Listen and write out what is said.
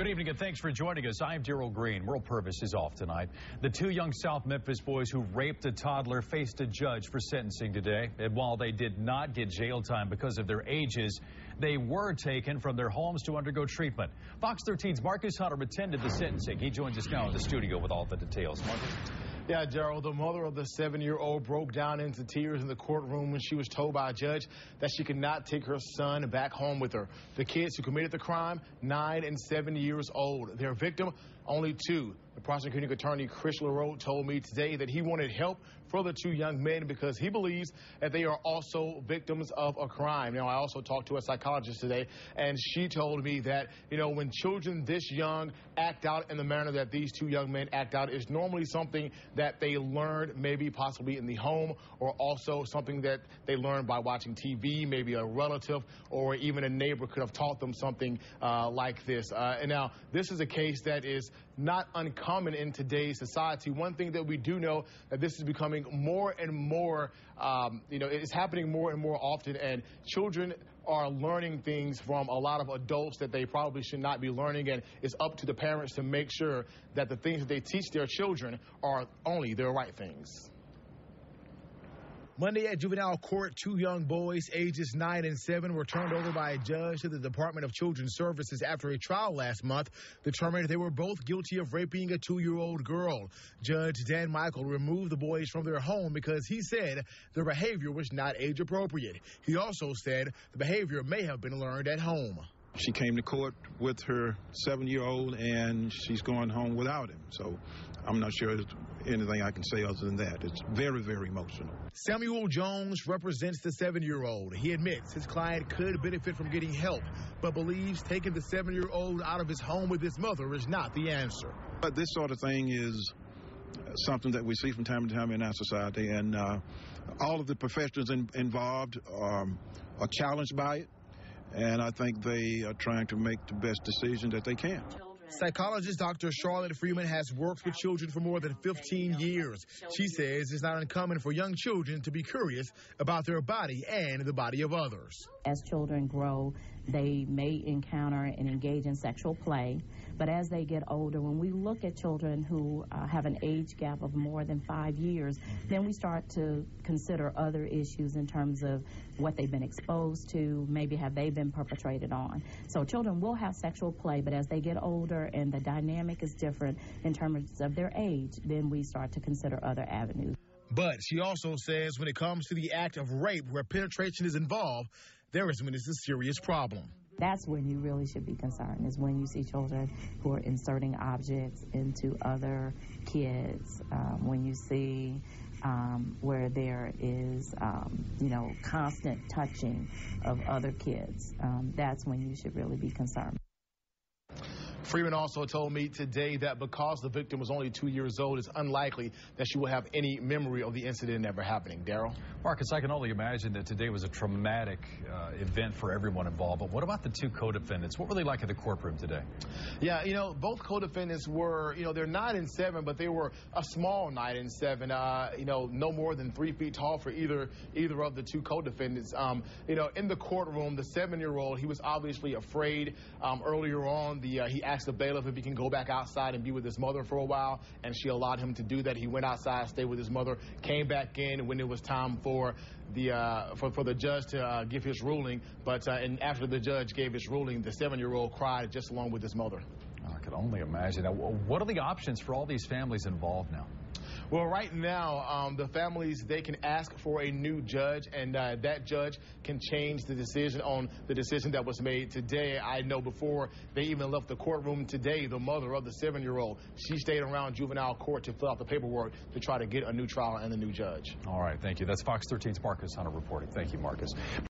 Good evening and thanks for joining us. I'm Daryl Green. World Purpose is off tonight. The two young South Memphis boys who raped a toddler faced a judge for sentencing today. And while they did not get jail time because of their ages, they were taken from their homes to undergo treatment. Fox 13's Marcus Hunter attended the sentencing. He joins us now in the studio with all the details. Marcus? Yeah, Gerald, the mother of the 7-year-old broke down into tears in the courtroom when she was told by a judge that she could not take her son back home with her. The kids who committed the crime, 9 and 7 years old. Their victim, only 2. The prosecuting attorney, Chris LaRoe, told me today that he wanted help for the 2 young men because he believes that they are also victims of a crime. Now, I also talked to a psychologist today, and she told me that, when children this young act out in the manner that these 2 young men act out is normally something that they learned maybe possibly in the home, or also something that they learned by watching TV. Maybe a relative or even a neighbor could have taught them something like this. And now, this is a case that is not uncommon in today's society. One thing that we do know that this is becoming more and more, it's happening more and more often, and children are learning things from a lot of adults that they probably should not be learning, and it's up to the parents to make sure that the things that they teach their children are only the right things. Monday at juvenile court, 2 young boys, ages 9 and 7, were turned over by a judge to the Department of Children's Services after a trial last month determined they were both guilty of raping a 2-year-old girl. Judge Dan Michael removed the boys from their home because he said their behavior was not age appropriate. He also said the behavior may have been learned at home. She came to court with her 7-year-old, and she's going home without him. So I'm not sure there's anything I can say other than that. It's very, very emotional. Samuel Jones represents the 7-year-old. He admits his client could benefit from getting help, but believes taking the 7-year-old out of his home with his mother is not the answer. But this sort of thing is something that we see from time to time in our society, and all of the professionals involved are challenged by it. And I think they are trying to make the best decision that they can. Psychologist Dr. Charlotte Freeman has worked with children for more than 15 years. She says it's not uncommon for young children to be curious about their body and the body of others. As children grow, they may encounter and engage in sexual play. But as they get older, when we look at children who have an age gap of more than 5 years, then we start to consider other issues in terms of what they've been exposed to, maybe have they been perpetrated on. So children will have sexual play, but as they get older and the dynamic is different in terms of their age, then we start to consider other avenues. But she also says when it comes to the act of rape where penetration is involved, there is when it's a serious problem. That's when you really should be concerned, is when you see children who are inserting objects into other kids, when you see where there is, constant touching of other kids. That's when you should really be concerned. Freeman also told me today that because the victim was only 2 years old, it's unlikely that she will have any memory of the incident ever happening. Daryl? Marcus, I can only imagine that today was a traumatic event for everyone involved. But what about the 2 co-defendants? What were they like in the courtroom today? Yeah, both co-defendants were, they're 9 and 7, but they were a small 9 and 7, no more than 3 feet tall for either of the 2 co-defendants. In the courtroom, the 7-year-old, he was obviously afraid. Earlier on, he asked the bailiff if he can go back outside and be with his mother for a while, and she allowed him to do that. He went outside, stayed with his mother, came back in when it was time for the judge to give his ruling. But and after the judge gave his ruling, the 7-year-old cried just along with his mother. I could only imagine. Now, what are the options for all these families involved now? Well, right now, the families, they can ask for a new judge, and that judge can change the decision on the decision that was made today. I know before they even left the courtroom today, the mother of the 7-year-old, she stayed around juvenile court to fill out the paperwork to try to get a new trial and a new judge. All right, thank you. That's Fox 13's Marcus Hunter reporting. Thank you, Marcus.